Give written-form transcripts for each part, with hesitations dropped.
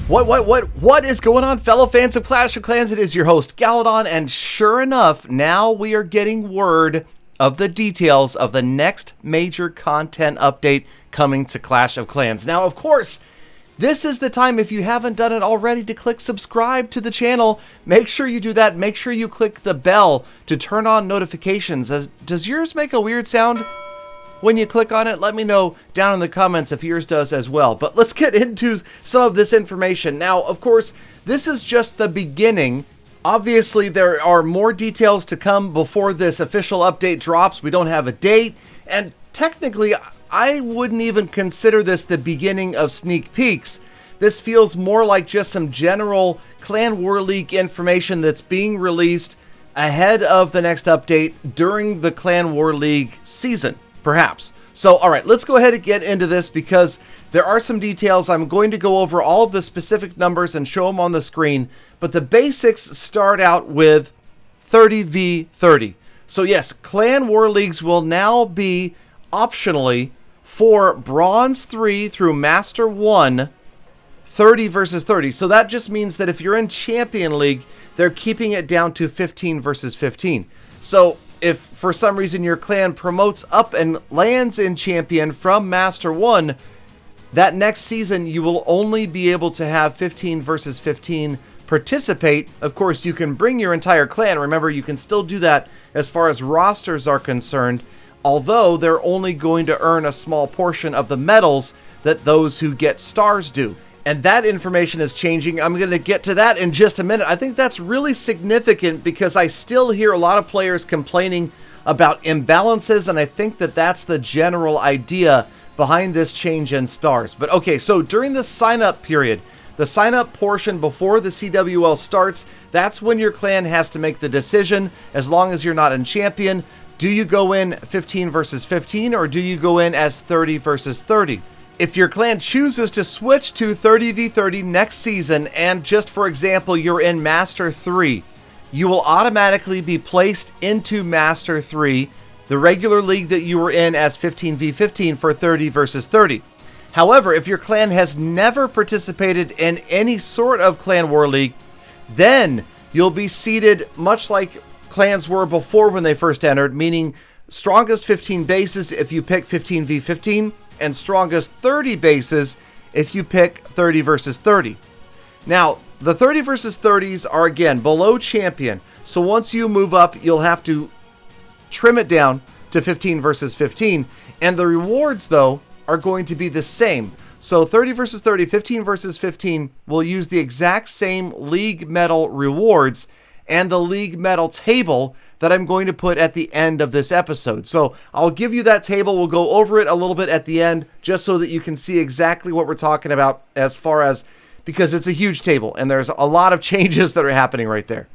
What is going on, fellow fans of Clash of Clans? It is your host, Galadon, and sure enough, now we are getting word of the details of the next major content update coming to Clash of Clans. Now, of course, this is the time, if you haven't done it already, to click subscribe to the channel. Make sure you do that. Make sure you click the bell to turn on notifications. Does yours make a weird sound when you click on it? Let me know down in the comments if yours does as well. But let's get into some of this information. Now, of course, this is just the beginning. Obviously, there are more details to come before this official update drops. We don't have a date, and technically, I wouldn't even consider this the beginning of sneak peeks. This feels more like just some general Clan War League information that's being released ahead of the next update during the Clan War League season, perhaps. So, all right, let's go ahead and get into this because there are some details. I'm going to go over all of the specific numbers and show them on the screen, but the basics start out with 30v30. So yes, Clan War Leagues will now be optionally for Bronze 3 through Master 1, 30 versus 30. So that just means that if you're in Champion League, they're keeping it down to 15 versus 15. So if for some reason your clan promotes up and lands in Champion from Master 1, that next season you will only be able to have 15 versus 15 participate. Of course, you can bring your entire clan. Remember, you can still do that as far as rosters are concerned, although they're only going to earn a small portion of the medals that those who get stars do. And that information is changing. I'm going to get to that in just a minute. I think that's really significant because I still hear a lot of players complaining about imbalances, and I think that that's the general idea behind this change in stars. But okay, so during the sign-up period, the sign-up portion before the CWL starts, that's when your clan has to make the decision, as long as you're not in Champion. Do you go in 15 versus 15, or do you go in as 30 versus 30? If your clan chooses to switch to 30v30 next season, and just for example, you're in Master 3, you will automatically be placed into Master 3, the regular league that you were in as 15v15 for 30 versus 30. However, if your clan has never participated in any sort of Clan War League, then you'll be seeded much like clans were before when they first entered, meaning strongest 15 bases if you pick 15v15, and strongest 30 bases if you pick 30 versus 30. Now, the 30 versus 30s are, again, below Champion, so once you move up, you'll have to trim it down to 15 versus 15, and the rewards, though, are going to be the same. So 30 versus 30, 15 versus 15 will use the exact same league medal rewards and the league medal table that I'm going to put at the end of this episode. So I'll give you that table. We'll go over it a little bit at the end just so that you can see exactly what we're talking about as far as, because it's a huge table and there's a lot of changes that are happening right there.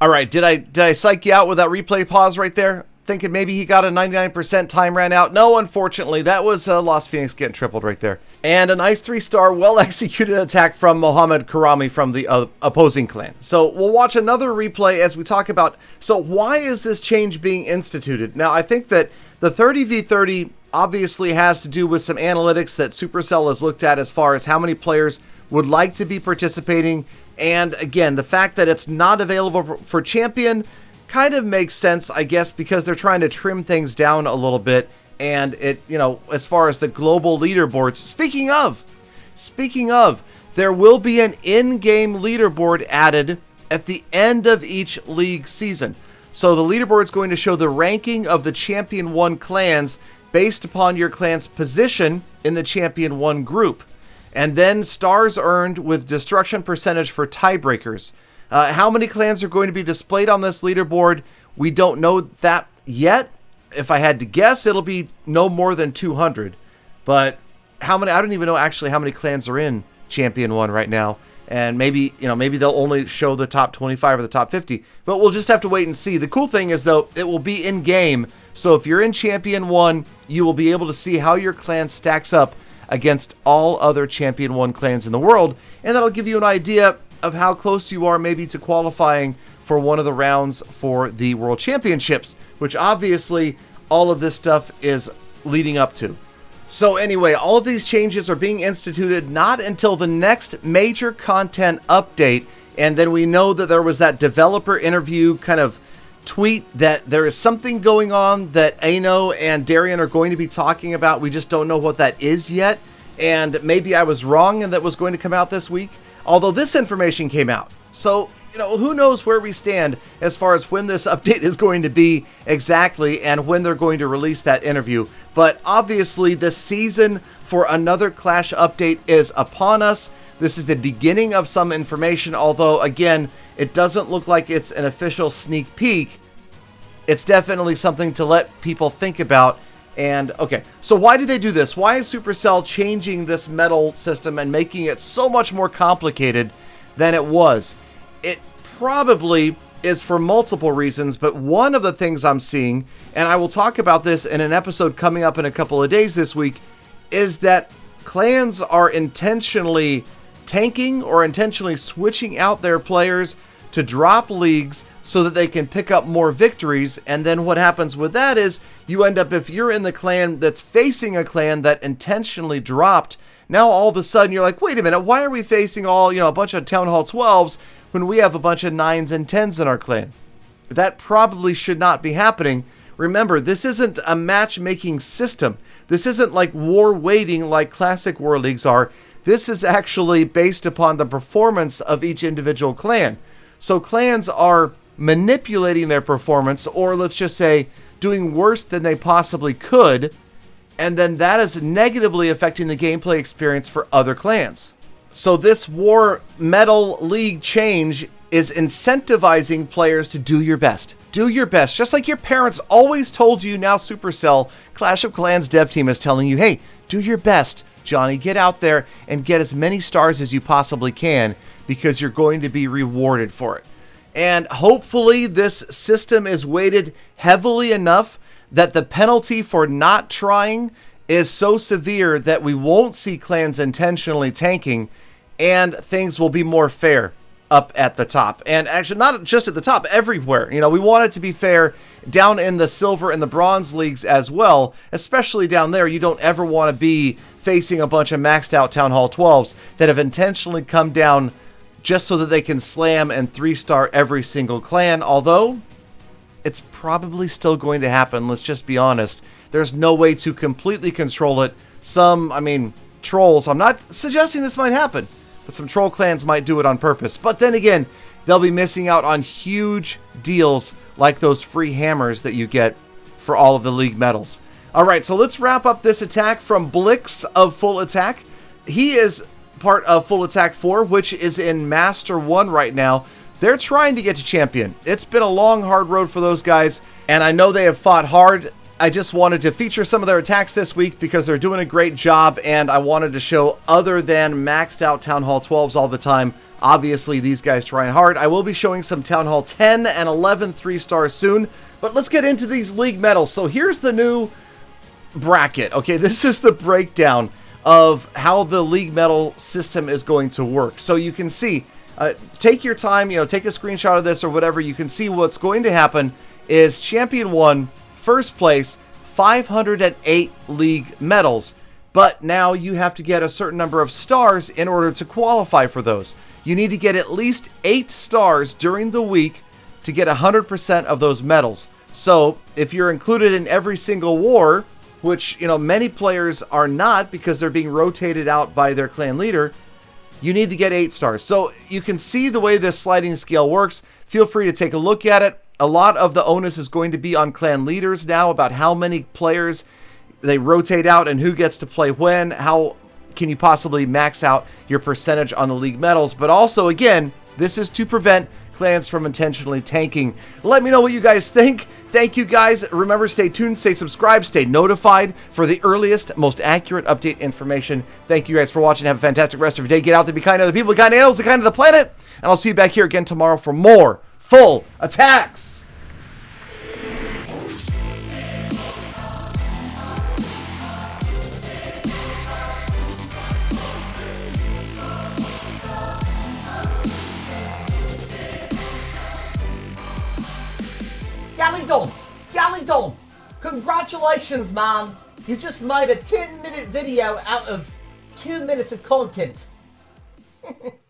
All right, did I psych you out with that replay pause right there? Thinking maybe he got a 99% time ran out. No, unfortunately, that was Lost Phoenix getting tripled right there. And a nice 3-star, well-executed attack from Mohammed Karami from the opposing clan. So we'll watch another replay as we talk about, so why is this change being instituted? Now, I think that the 30v30 obviously has to do with some analytics that Supercell has looked at as far as how many players would like to be participating. And again, the fact that it's not available for Champion kind of makes sense, I guess, because they're trying to trim things down a little bit. And it, you know, as far as the global leaderboards, speaking of, there will be an in-game leaderboard added at the end of each league season. So the leaderboard is going to show the ranking of the Champion 1 clans based upon your clan's position in the Champion 1 group. And then stars earned with destruction percentage for tiebreakers. How many clans are going to be displayed on this leaderboard? We don't know that yet. If I had to guess, it'll be no more than 200. But how many? I don't even know actually how many clans are in Champion 1 right now. And maybe, you know, maybe they'll only show the top 25 or the top 50. But we'll just have to wait and see. The cool thing is, though, it will be in game. So if you're in Champion 1, you will be able to see how your clan stacks up against all other Champion 1 clans in the world. And that'll give you an idea of how close you are maybe to qualifying for one of the rounds for the World Championships, which obviously all of this stuff is leading up to. So anyway, all of these changes are being instituted not until the next major content update. And then we know that there was that developer interview kind of tweet that there is something going on that Ano and Darian are going to be talking about. We just don't know what that is yet. And maybe I was wrong and that was going to come out this week. Although this information came out. So, who knows where we stand as far as when this update is going to be exactly and when they're going to release that interview. But obviously the season for another Clash update is upon us. This is the beginning of some information, although, again, it doesn't look like it's an official sneak peek. It's definitely something to let people think about. And, okay, so why did they do this? Why is Supercell changing this medal system and making it so much more complicated than it was? It probably is for multiple reasons, but one of the things I'm seeing, and I will talk about this in an episode coming up in a couple of days this week, is that clans are intentionally tanking or intentionally switching out their players to drop leagues so that they can pick up more victories. And then what happens with that is you end up, if you're in the clan that's facing a clan that intentionally dropped, now all of a sudden you're like, wait a minute, why are we facing all, a bunch of Town Hall 12s when we have a bunch of 9s and 10s in our clan? That probably should not be happening. Remember, this isn't a matchmaking system. This isn't like war waiting like classic war leagues are. This is actually based upon the performance of each individual clan. So clans are manipulating their performance, or let's just say doing worse than they possibly could, and then that is negatively affecting the gameplay experience for other clans. So this War Medal League change is incentivizing players to do your best. Do your best. Just like your parents always told you, now Supercell, Clash of Clans dev team is telling you, hey, do your best, Johnny. Get out there and get as many stars as you possibly can, because you're going to be rewarded for it. And hopefully this system is weighted heavily enough that the penalty for not trying is so severe that we won't see clans intentionally tanking, and things will be more fair up at the top. And actually, not just at the top, everywhere. We want it to be fair down in the silver and the bronze leagues as well, especially down there. You don't ever want to be facing a bunch of maxed out Town Hall 12s that have intentionally come down just so that they can slam and 3-star every single clan, although it's probably still going to happen. Let's just be honest. There's no way to completely control it. Trolls, I'm not suggesting this might happen, but some troll clans might do it on purpose. But then again, they'll be missing out on huge deals like those free hammers that you get for all of the league medals. All right, so let's wrap up this attack from Blix of Full Attack. He is part of Full Attack 4, which is in Master 1 right now. They're trying to get to Champion. It's been a long, hard road for those guys, and I know they have fought hard. I just wanted to feature some of their attacks this week because they're doing a great job, and I wanted to show other than maxed out Town Hall 12s all the time. Obviously, these guys trying hard. I will be showing some Town Hall 10 and 11 3-stars soon, but let's get into these league medals. So here's the new bracket. Okay, this is the breakdown of how the league medal system is going to work. So you can see, take your time, take a screenshot of this or whatever. You can see what's going to happen is Champion 1, first place, 508 league medals. But now you have to get a certain number of stars in order to qualify for those. You need to get at least 8 stars during the week to get 100% of those medals. So if you're included in every single war, which, many players are not because they're being rotated out by their clan leader, you need to get 8 stars. So you can see the way this sliding scale works. Feel free to take a look at it. A lot of the onus is going to be on clan leaders now about how many players they rotate out and who gets to play when. How can you possibly max out your percentage on the league medals? But also, again, this is to prevent clans from intentionally tanking. Let me know what you guys think. Thank you guys. Remember, stay tuned, stay subscribed, stay notified for the earliest, most accurate update information. Thank you guys for watching. Have a fantastic rest of your day. Get out there, be kind to other people, be kind to animals, be kind to the planet. And I'll see you back here again tomorrow for more Full Attacks. Galadon! Congratulations, man! You just made a 10-minute video out of 2 minutes of content.